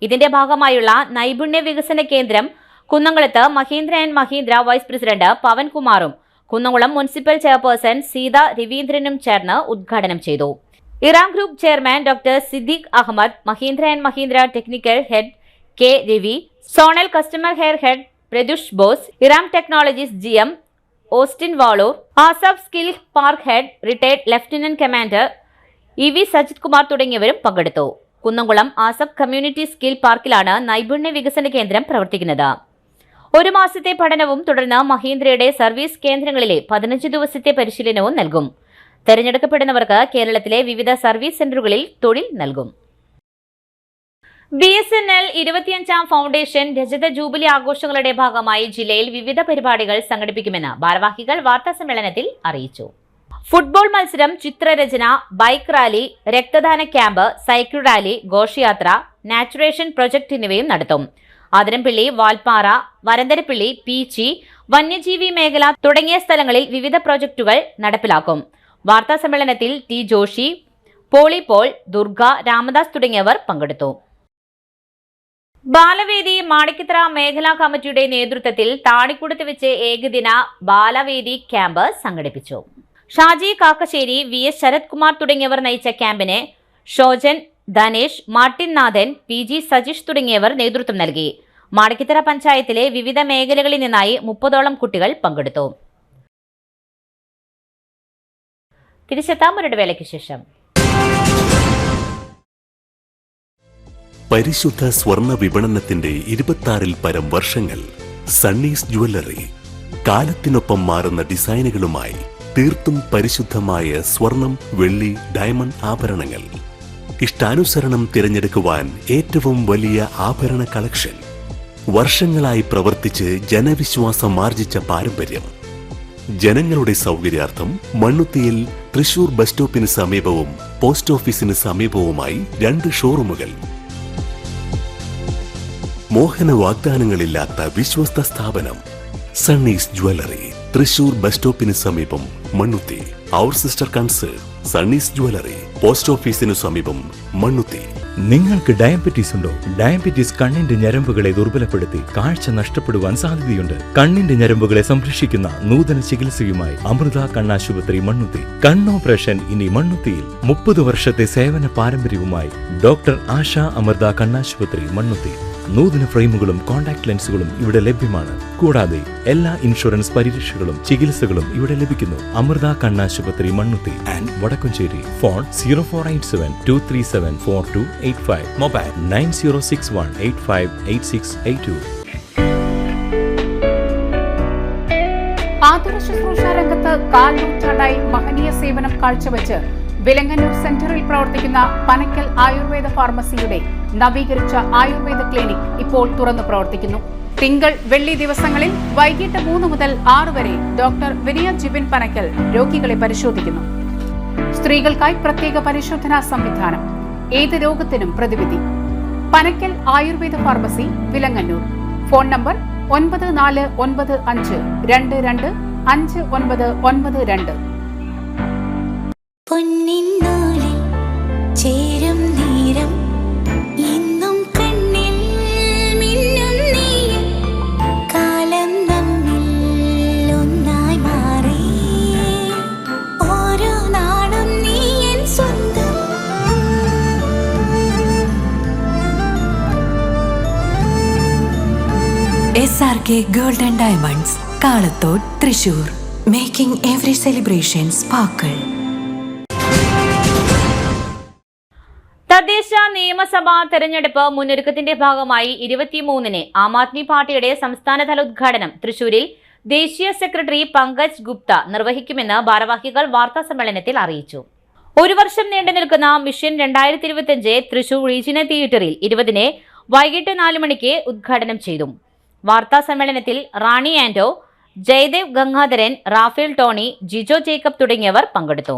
ഇതിന്റെ ഭാഗമായുള്ള നൈപുണ്യ വികസന കേന്ദ്രം കുന്നംകുളത്ത് Mahindra and Mahindra vice president പവൻകുമാറും കുന്നംകുളം മുനിസിപ്പൽ ചെയർപേഴ്സൺ സീത രവീന്ദ്രനും ചേർന്ന് ഉദ്ഘാടനം ചെയ്തു. Eram group chairman doctor Siddique Ahmed, Mahindra and Mahindra technical head K Ravi, zonal customer care head Pradush Bose, Eram technologies GM Austin Valoor, Asaf skill park head retired lieutenant commander EV Sajith Kumar തുടങ്ങിയവരും പങ്കെടുത്തു. കുന്നംകുളം ആസഫ് കമ്മ്യൂണിറ്റി സ്കിൽ പാർക്കിലാണ് നൈപുണ്യ വികസന കേന്ദ്രം പ്രവർത്തിക്കുന്നത്. 1 മാസത്തെ പഠനവും തുടർന്ന് മഹീന്ദ്രയുടെ സർവീസ് കേന്ദ്രങ്ങളിലെ 15 ദിവസത്തെ പരിശീലനവും നൽകും. തെരഞ്ഞെടുക്കപ്പെടുന്നവർക്ക് കേരളത്തിലെ വിവിധ സർവീസ് സെന്ററുകളിൽ തൊഴിൽ നൽകും. BSNL 25ാം ഫൗണ്ടേഷൻ രജത ജൂബിലി ആഘോഷങ്ങളുടെ ഭാഗമായി ജില്ലയിൽ വിവിധ പരിപാടികൾ സംഘടിപ്പിക്കുമെന്ന് ഭാരവാഹികൾ വാർത്താസമ്മേളനത്തിൽ അറിയിച്ചു. ഫുട്ബോൾ മത്സരം, ചിത്രരചന, ബൈക്ക് റാലി, രക്തദാന ക്യാമ്പ്, സൈക്കിൾ റാലി, ഘോഷയാത്ര, നാച്ചുറേഷൻ പ്രൊജക്ട് എന്നിവയും നടത്തും. അതിരംപള്ളി, വാൽപ്പാറ, വരന്തരപ്പള്ളി, പീച്ചി, വന്യജീവി മേഖല തുടങ്ങിയ സ്ഥലങ്ങളിൽ വിവിധ പ്രൊജക്ടുകൾ നടപ്പിലാക്കും. വാർത്താസമ്മേളനത്തിൽ T. ജോഷി, പോളി പോൾ, ദുർഗ, രാമദാസ് തുടങ്ങിയവർ പങ്കെടുത്തു. ബാലവേദി മാണിക്കത്ര മേഖലാ കമ്മിറ്റിയുടെ നേതൃത്വത്തിൽ താണിക്കുടത്ത് വെച്ച് ഏകദിന ബാലവേദി ക്യാമ്പ് സംഘടിപ്പിച്ചു. ഷാജി കാക്കശ്ശേരി, VS ശരത് കുമാർ തുടങ്ങിയവർ നയിച്ച ക്യാമ്പിന് ഷോജൻ, ധനേഷ്, മാർട്ടിൻ നാഥൻ, PG സജീഷ് തുടങ്ങിയവർ നേതൃത്വം നൽകി. മാണിക്കത്തറ പഞ്ചായത്തിലെ വിവിധ മേഖലകളിൽ നിന്നായി 30ഓളം കുട്ടികൾ പങ്കെടുത്തു. തിരിച്ചെത്താം ഒരു ഇടവേളയ്ക്ക് ശേഷം. പരിശുദ്ധ സ്വർണ്ണ വിപണനത്തിന്റെ 26-ൽ പരം വർഷങ്ങൾ. സണ്ണീസ് ജ്വല്ലറി കാലത്തിനൊപ്പം മാറുന്ന ഡിസൈനുകളുമായി തീർത്തും പരിശുദ്ധമായ സ്വർണം, വെള്ളി, ഡയമണ്ട് ആഭരണങ്ങൾ. ഇഷ്ടാനുസരണം തിരഞ്ഞെടുക്കുവാൻ ഏറ്റവും വലിയ ആഭരണ കളക്ഷൻ. വർഷങ്ങളായി പ്രവർത്തിച്ച് ജനവിശ്വാസം ആർജിച്ച പാരമ്പര്യം. ജനങ്ങളുടെ സൗകര്യാർത്ഥം മണ്ണുത്തിയിൽ തൃശൂർ ബസ് സ്റ്റോപ്പിന് സമീപവും പോസ്റ്റ് ഓഫീസിന് സമീപവുമായി 2 ഷോറൂമുകൾ. മോഹന വാഗ്ദാനങ്ങളില്ലാത്ത വിശ്വസ്ത സ്ഥാപനം സണ്ണീസ് ജ്വല്ലറി, തൃശൂർ ബസ് സ്റ്റോപ്പിന് സമീപം മണ്ണുത്തി. അവർ സിസ്റ്റർ കൺസേൺ സണ്ണീസ് ജ്വല്ലറി, പോസ്റ്റ് ഓഫീസിനു സമീപം മണ്ണുത്തി. നിങ്ങൾക്ക് ഡയബറ്റീസ് ഉണ്ടോ? ഡയബറ്റീസ് കണ്ണിന്റെ ഞരമ്പുകളെ ദുർബലപ്പെടുത്തി കാഴ്ച നഷ്ടപ്പെടുവാൻ സാധ്യതയുണ്ട്. കണ്ണിന്റെ ഞരമ്പുകളെ സംരക്ഷിക്കുന്ന നൂതന ചികിത്സയുമായി അമൃത കണ്ണാശുപത്രി മണ്ണുത്തി. കണ്ണോപ്പറേഷൻ ഇനി മണ്ണുത്തിയിൽ. 30 വർഷത്തെ സേവന പാരമ്പര്യവുമായി ഡോക്ടർ ആശ അമൃത കണ്ണാശുപത്രി മണ്ണുത്തി. നൂതന ഫ്രെയിമുകളും കോൺടാക്ട് ലെൻസുകളും ഇവിടെ ലഭ്യമാണ്. കൂടാതെ എല്ലാ ഇൻഷുറൻസ് പരിരക്ഷകളും ചികിത്സകളും ഇവിടെ ലഭിക്കുന്നു. അമൃത കണ്ണാശുപത്രി Mannuthy and Vadakkumchery. Phone 0487237485. Mobile 9061858682. കാൽ നൂറ്റാണ്ടായി മഹനീയ സേവനം കാഴ്ചവെച്ച് വിലങ്ങന്നൂർ സെന്ററിൽ പ്രവർത്തിക്കുന്ന പനക്കൽ ആയുർവേദ ഫാർമസിയുടെ നവീകരിച്ച ആയുർവേദ ക്ലിനിക് ഇപ്പോൾ തുറന്നു പ്രവർത്തിക്കുന്നു. തിങ്കൾ വെള്ളി ദിവസങ്ങളിൽ വൈകിട്ട് 3 മുതൽ 6 വരെ ഡോക്ടർ വിനയ ജിബിൻ പനക്കൽ രോഗികളെ പരിശോധിക്കുന്നു. സ്ത്രീകൾക്കായി പ്രത്യേക പരിശോധനാ സംവിധാനം, ഏത് രോഗത്തിനും പ്രതിവിധി. Panakkal Ayurveda pharmacy, Vilangannur. Phone number 9495225992. പൊന്നിന്നൂലിൽ ചേരും നേരം ഇന്നും കണ്ണിൽ മിന്നും നീയും കാലം നമ്മിൽ ഒന്നായി മാറി ഓരോ നാടും നീ എൻ സ്വന്തം. SRK Gold and Diamonds, Kalathode, Thrissur. Making every celebration sparkle. തദ്ദേശ നിയമസഭാ തെരഞ്ഞെടുപ്പ് മുന്നൊരുക്കത്തിന്റെ ഭാഗമായി 23-ന് ആം ആദ്മി പാർട്ടിയുടെ സംസ്ഥാനതല ഉദ്ഘാടനം തൃശൂരിൽ ദേശീയ സെക്രട്ടറി പങ്കജ് ഗുപ്ത നിർവഹിക്കുമെന്ന് ഭാരവാഹികൾ വാർത്താസമ്മേളനത്തിൽ അറിയിച്ചു. 1 വർഷം നീണ്ടു നിൽക്കുന്ന മിഷൻ 2025 തൃശൂർ റീജിയണൽ തിയേറ്ററിൽ 20-ന് വൈകിട്ട് 4 മണിക്ക് ഉദ്ഘാടനം ചെയ്തു. വാർത്താസമ്മേളനത്തിൽ Rani Ando, Jayadev Gangadharan, Raphael Tony, Jijo Jacob തുടങ്ങിയവർ പങ്കെടുത്തു.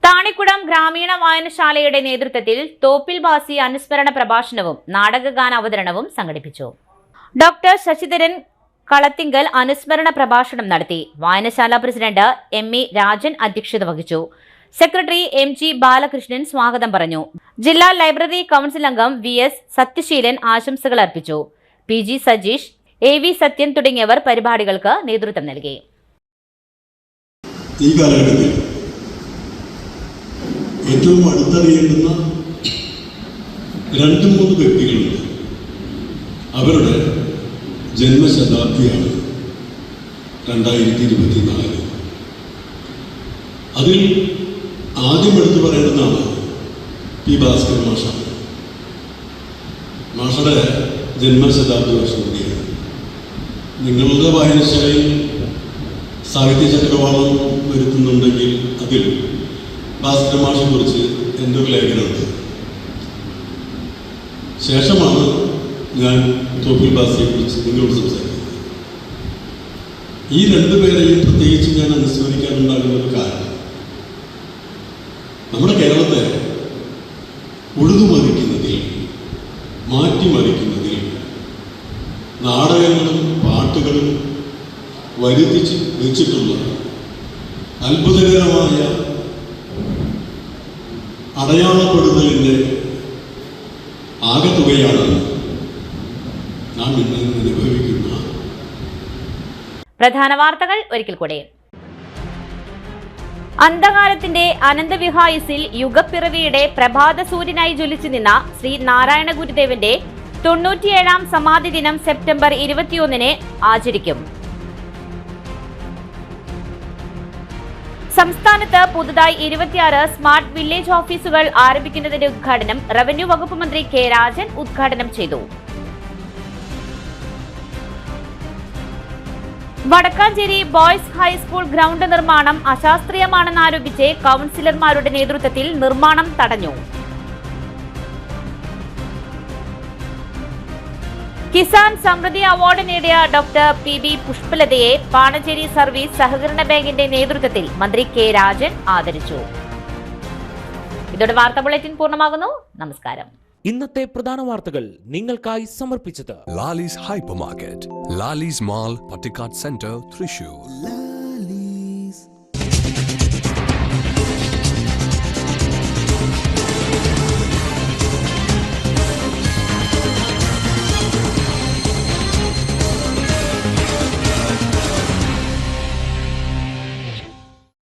താണിക്കുടം ഗ്രാമീണ വായനശാലയുടെ നേതൃത്വത്തിൽ തോപ്പിൽ ബാസി അനുസ്മരണ പ്രഭാഷണവും നാടകഗാന അവതരണവും സംഘടിപ്പിച്ചു. ഡോക്ടർ ശശിധരൻ കളത്തിങ്കൽ അനുസ്മരണ പ്രഭാഷണം നടത്തി. വായനശാല പ്രസിഡന്റ് ME രാജൻ അധ്യക്ഷത വഹിച്ചു. സെക്രട്ടറി MG ബാലകൃഷ്ണൻ സ്വാഗതം പറഞ്ഞു. ജില്ലാ ലൈബ്രറി കൌൺസിൽ അംഗം VS സത്യശീലൻ ആശംസകൾ അർപ്പിച്ചു. PG സജീഷ്, AV സത്യൻ തുടങ്ങിയവർ പരിപാടികൾക്ക് നേതൃത്വം നൽകി. ഈ കാലഘട്ടത്തിൽ ഏറ്റവും അടുത്തറിയേണ്ടുന്ന 2-3 വ്യക്തികളുണ്ട്. അവരുടെ ജന്മശതാബ്ദിയാണ് 2024. അതിൽ ആദ്യം എടുത്തു പറയേണ്ടുന്നതാണ് P. ഭാസ്കരൻ മാഷാണ്. മാഷയുടെ ജന്മശതാബ്ദി വർഷം കൂടിയാണ്. നിങ്ങളുടെ വായനശാലയിൽ സാഹിത്യ ചക്രവാളം വരുത്തുന്നുണ്ടെങ്കിൽ അതിൽ ഭാസ്കരൻ മാഷിനെ കുറിച്ച് എൻ്റെ ഒരു ലേഖനമുണ്ട്. ശേഷമാണ് ഞാൻ തോപ്പിൽ ബാസിയെ കുറിച്ച് നിങ്ങളോട് സംസാരിക്കുന്നത്. ഈ 2 പേരെയും പ്രത്യേകിച്ച് ഞാൻ അനുസ്മരിക്കാനുണ്ടാകുന്ന ഒരു കാരണം, നമ്മുടെ കേരളത്തെ ഉഴുതുമറിക്കുന്നതിൽ, മാറ്റിമറിക്കുന്നതിൽ നാടകങ്ങളും പാട്ടുകളും വരുത്തിച്ച് വെച്ചിട്ടുള്ള അത്ഭുതകരമായ അടയാളപ്പെടുത്തലിൻ്റെ ആകത്തുകയാണ് നാം ഇന്ന് അനുഭവിക്കുന്ന. പ്രധാന വാർത്തകൾ ഒരിക്കൽ കൂടെ. അന്ധകാരത്തിന്റെ അനന്തവിഹായുസിൽ യുഗപ്പിറവിയുടെ പ്രഭാത സൂര്യനായി ജ്വലിച്ചു നിന്ന ശ്രീ നാരായണ ഗുരുദേവന്റെ 97ാം സമാധി ദിനം സെപ്റ്റംബർ 21-ന് ആചരിക്കും. സംസ്ഥാനത്ത് പുതുതായി 26 സ്മാർട്ട് വില്ലേജ് ഓഫീസുകൾ ആരംഭിക്കുന്നതിന്റെ ഉദ്ഘാടനം റവന്യൂ വകുപ്പ് മന്ത്രി K. രാജൻ ഉദ്ഘാടനം ചെയ്തു. വടക്കാഞ്ചേരി ബോയ്സ് ഹൈസ്കൂൾ ഗ്രൗണ്ട് നിർമ്മാണം അശാസ്ത്രീയമാണെന്നാരോപിച്ച് കൌൺസിലർമാരുടെ നേതൃത്വത്തിൽ നിർമ്മാണം തടഞ്ഞു. കിസാൻ സമൃദ്ധി അവാർഡ് നേടിയ ഡോക്ടർ PB പുഷ്പലതയെ പാണഞ്ചേരി സർവീസ് സഹകരണ ബാങ്കിന്റെ നേതൃത്വത്തിൽ മന്ത്രി K. രാജൻ ആദരിച്ചു. ഇതോടെ വാർത്താ ബുള്ളറ്റിൻ പൂർണ്ണമാകുന്നു. നമസ്കാരം. ഇന്നത്തെ പ്രധാന വാർത്തകൾ നിങ്ങൾക്കായി സമർപ്പിച്ചത് Lalees hyper market, Lalees mall, Pattikkad centre, Thrissur.